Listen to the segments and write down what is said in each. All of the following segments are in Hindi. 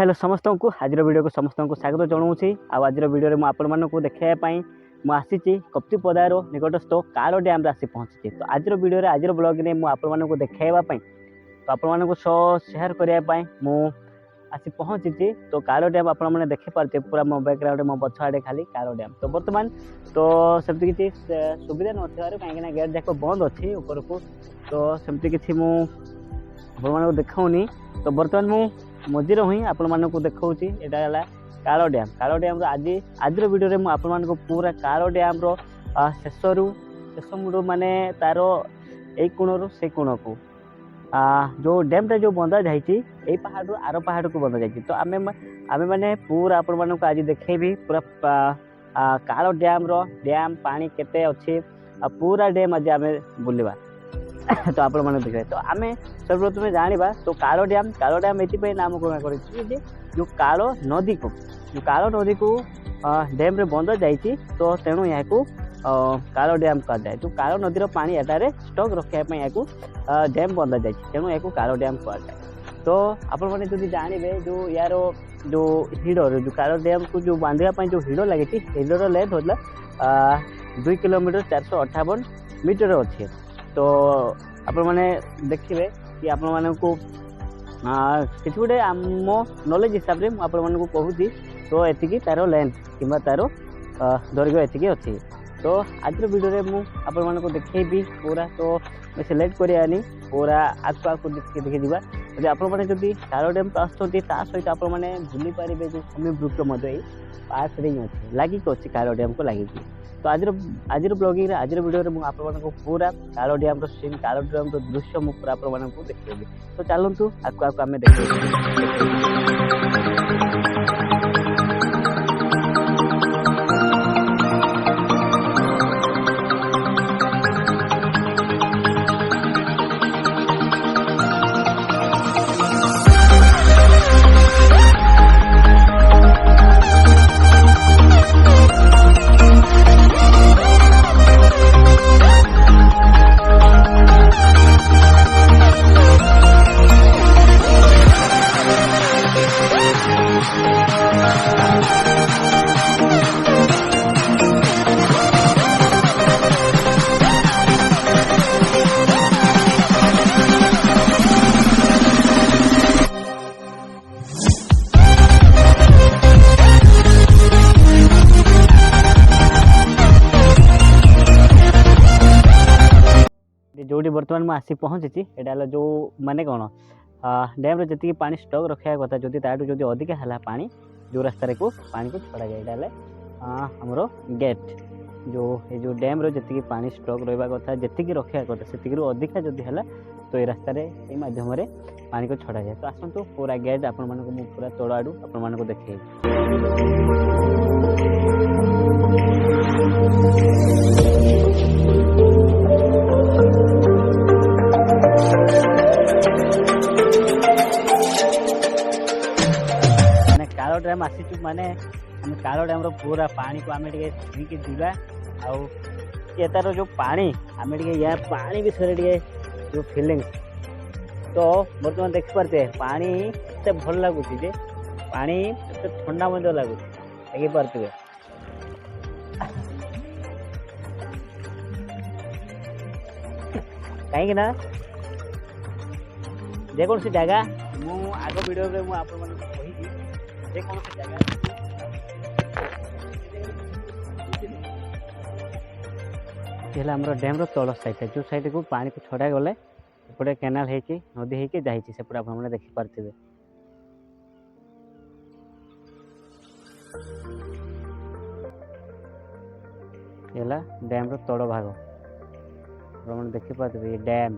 हेलो समस्त को आज वीडियो को समस्त को स्वागत जनाऊँगी। आज वीडियो में आपण मानक देखापी मुझी कप्तिपदार निकटस्थ काल डैम आसी पहुँची। तो आज वीडियो आज ब्लॉग में मुझे देखापी तो आपण शेयर करने आसी पहुँची। तो काल डैम आप देखिपारे पूरा मो बैकग्राउंड मो पछ आड़े खाली काल डैम। तो बर्तमान तो सेमती किसी सुविधा नथार कहीं गेट जाक बंद अच्छी ऊपर को। तो सेमती किसी मुझे देखाऊनी। तो बर्तमान मु मझीरे ही आपण मानक देखा यहाँ काल डैम। काल डैम आज वीडियो में आपण मानक पूरा काल डैम शेष मुड़ माने तार एक कोण से कोण को जो डैमटा जो बंदा जाइए यही पहाड़ आर पहाड़ को बंदा जाइए। तो आमे माने पूरा आपण मानक आज देखेबी पूरा काल डैम पानी केते अच्छी पूरा डैम आज आम बुलवा। तो आप देखे तो आम सर्वप्रथम जाना तो काल डैम ये नाम कौन कर जो काल नदी को डैम रे बंद जाइए। तो तेणु यहाँ को काल डैम कहा जाए। तो काल नदीर पानी एटारे स्टक रखापी यहाँ डैम बंद जाइए तेणु यहाँ को काल डैम कहा जाए। तो आपने जो जानवे जो यार जो हिडर जो काल डैम को जो बांधवाई जो हिड लगी हिडर लेंथ होता 2 किलोमीटर 458 मीटर अच्छे। तो आपण देखिए कि आपण मानक किसी गोटे आम नॉलेज हिसाब से मुझे कहूँ। तो एतिकी तार लेंथ कि तार दैर्घ्य एतिकी अच्छी। तो आज वीडियो में मुझे देखेबी पूरा। तो मैं सिलेक्ट करानी पूरा आगु आगु देखी जावा। यदि आपड़ी काल डैम तो आसुँच सहित आप बुली पारे जो समी वृक्ष पास ही अच्छे लगिक अच्छी काल डैम को लगिकी। तो आज ब्लॉगिंग आज वीडियो में मुझे पूरा काल डैम सीन काल डैम दृश्य मुझे पूरा आपको देखी। तो चलतु आगु आगु आम देख जोटी बर्तमान मुझे आसी पहुँची। यहाँ जो माने कौन डैम जी पानी स्टक रखा कथा जो ताठू जो अधिका है पानी जो रास्तार को पानी को छड़ा जाए यहाँ आमर गेट जो डैम जी पानी स्टक रहा कथा जी रखा कथा से अधिका जदि है तो ये रास्तार मध्यम पानी को छड़ा जाए। तो आसतु पूरा गेट आप पूरा तल आड़ू आप देखे। काल डैम आसीचु माने काल डैम पूरा पानी को आम छुईकी जीवा आउ तार जो पानी आम या पानी विषय जो फिलिंग्स। तो बर्तमान देखिपारे पानी एत भल लगुच पानी एत ठंडा लगुच देखिपारे। कहीं ना जेकोसी जगह मु आग वीडियो में जेकोसी जगह आमर डैम तल साइड जो साइड को पानी को छड़ा गले एपटे केनाल होती नदी होती जाइए सेपटे आप देखिपारे। डैम तल भाग आप देखिपारे डैम।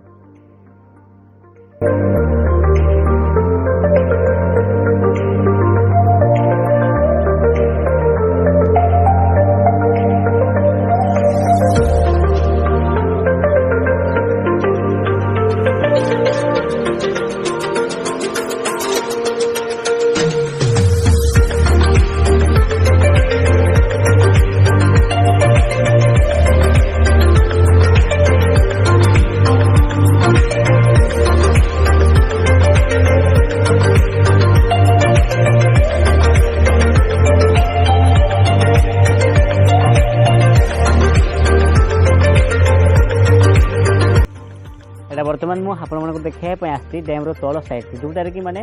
ଆପଣମାନଙ୍କୁ ଦେଖାଇବା ପାଇଁ ଆସିଛି ଡ୍ୟାମ୍ର ତଳ ସାଇଡ଼୍ ଯେଉଁଟାରେ କି ମାନେ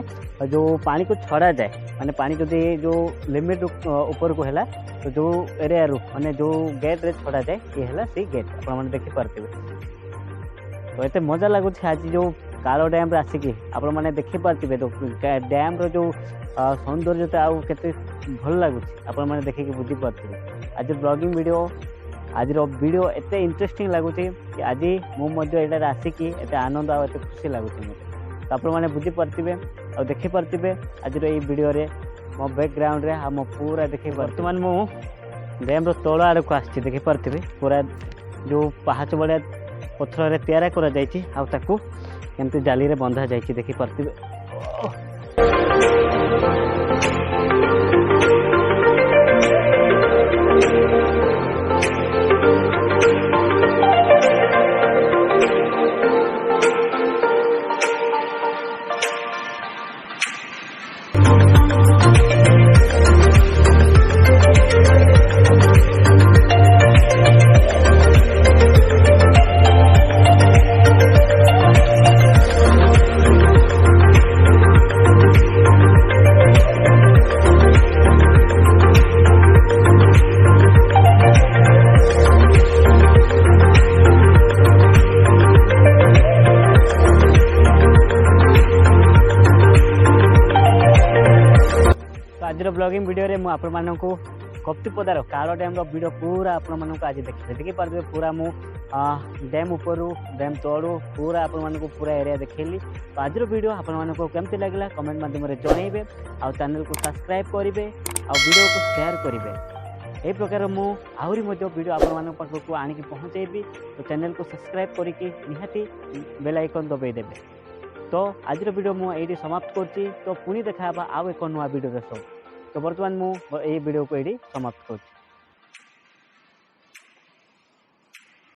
ଯେଉଁ ପାଣିକୁ ଛଡ଼ାଯାଏ ମାନେ ପାଣି ଯଦି ଯେଉଁ ଲିମିଟ୍ ଉପରକୁ ହେଲା ତ ଯେଉଁ ଏରିଆରୁ ମାନେ ଯେଉଁ ଗେଟ୍ରେ ଛଡ଼ାଯାଏ ଇଏ ହେଲା ସେଇ ଗେଟ୍ ଆପଣମାନେ ଦେଖିପାରୁଥିବେ। ତ ଏତେ ମଜା ଲାଗୁଛି ଆଜି ଯେଉଁ କାଳ ଡ୍ୟାମ୍ରେ ଆସିକି ଆପଣମାନେ ଦେଖିପାରୁଥିବେ ଡ୍ୟାମ୍ର ଯେଉଁ ସୌନ୍ଦର୍ଯ୍ୟତା ଆଉ କେତେ ଭଲ ଲାଗୁଛି ଆପଣମାନେ ଦେଖିକି ବୁଝିପାରୁଥିବେ। ଆଜି ବ୍ଲଗିଂ ଭିଡ଼ିଓ ଆଜିର ଭିଡ଼ିଓ ଏତେ ଇଣ୍ଟରେଷ୍ଟିଂ ଲାଗୁଛି କି ଆଜି ମୁଁ ମଧ୍ୟ ଏଠାରେ ଆସିକି ଏତେ ଆନନ୍ଦ ଆଉ ଏତେ ଖୁସି ଲାଗୁଛି ମୋତେ। ତ ଆପଣମାନେ ବୁଝିପାରୁଥିବେ ଆଉ ଦେଖିପାରୁଥିବେ ଆଜିର ଏଇ ଭିଡ଼ିଓରେ ମୋ ବ୍ୟାକ୍ଗ୍ରାଉଣ୍ଡରେ ଆଉ ମୋ ପୁରା ଦେଖି ବର୍ତ୍ତମାନ ମୁଁ ଡ୍ୟାମ୍ର ତଳ ଆଡ଼କୁ ଆସିଛି ଦେଖିପାରୁଥିବେ ପୁରା ଯେଉଁ ପାହାଚ ଭଳିଆ ପଥରରେ ତିଆରି କରାଯାଇଛି ଆଉ ତାକୁ କେମିତି ଜାଲିରେ ବନ୍ଧା ଯାଇଛି ଦେଖିପାରୁଥିବେ। ଆଜିର ବ୍ଲଗିଂ ଭିଡ଼ିଓରେ ମୁଁ ଆପଣମାନଙ୍କୁ କପ୍ତିପଦାର କାଳ ଡ୍ୟାମ୍ର ଭିଡ଼ିଓ ପୁରା ଆପଣମାନଙ୍କୁ ଆଜି ଦେଖିପାରିବେ। ପୁରା ମୁଁ ଡ୍ୟାମ୍ ଉପରୁ ଡ୍ୟାମ୍ ତଳୁ ପୁରା ଆପଣମାନଙ୍କୁ ପୁରା ଏରିଆ ଦେଖେଇଲି। ତ ଆଜିର ଭିଡ଼ିଓ ଆପଣମାନଙ୍କୁ କେମିତି ଲାଗିଲା କମେଣ୍ଟ ମାଧ୍ୟମରେ ଜଣାଇବେ ଆଉ ଚ୍ୟାନେଲକୁ ସବସ୍କ୍ରାଇବ୍ କରିବେ ଆଉ ଭିଡ଼ିଓକୁ ସେୟାର କରିବେ। ଏହି ପ୍ରକାର ମୁଁ ଆହୁରି ମଧ୍ୟ ଭିଡ଼ିଓ ଆପଣମାନଙ୍କ ପାଖକୁ ଆଣିକି ପହଞ୍ଚାଇବି। ତ ଚ୍ୟାନେଲକୁ ସବସ୍କ୍ରାଇବ୍ କରିକି ନିହାତି ବେଲ୍ ଆଇକନ୍ ଦବାଇ ଦେବେ। ତ ଆଜିର ଭିଡ଼ିଓ ମୁଁ ଏଇଠି ସମାପ୍ତ କରୁଛି। ତ ପୁଣି ଦେଖା ହେବା ଆଉ ଏକ ନୂଆ ଭିଡ଼ିଓର ସହ। ତ ବର୍ତ୍ତମାନ ମୁଁ ଏଇ ଭିଡ଼ିଓକୁ ଏଇଠି ସମାପ୍ତ କରୁଛି।